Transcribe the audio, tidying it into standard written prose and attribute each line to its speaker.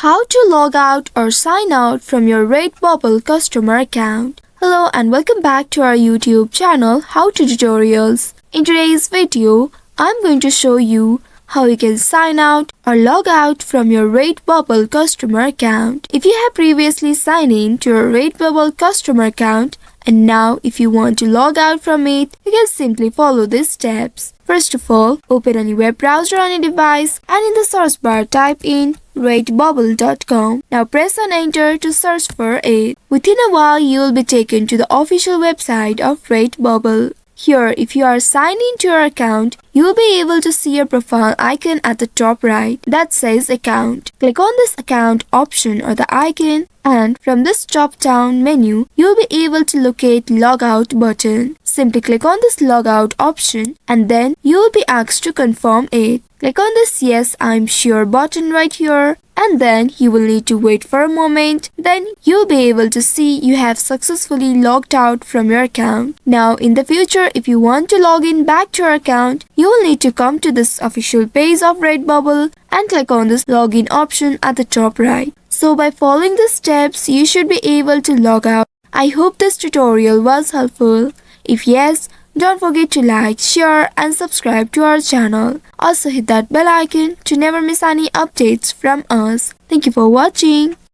Speaker 1: How to log out or sign out from your Redbubble customer account. Hello and welcome back to our YouTube channel How to Tutorials. In today's video, I'm going to show you how you can sign out or log out from your Redbubble customer account. If you have previously signed in to your Redbubble customer account and now if you want to log out from it, you can simply follow these steps. First of all, open any web browser on your device and in the search bar type in redbubble.com. Now press on enter to search for it. Within a while, you will be taken to the official website of Redbubble. Here, if you are signed into your account, you will be able to see your profile icon at the top right that says account. Click on this account option or the icon and from this drop down menu, you will be able to locate logout button. Simply click on this logout option and then you will be asked to confirm it. Click on this yes I'm sure button right here and then you will need to wait for a moment. Then you'll be able to see you have successfully logged out from your account. Now in the future, if you want to log in back to your account, you will need to come to this official page of Redbubble and click on this login option at the top right. So by following the steps, you should be able to log out. I hope this tutorial was helpful. If yes, don't forget to like, share and subscribe to our channel. Also hit that bell icon to never miss any updates from us. Thank you for watching.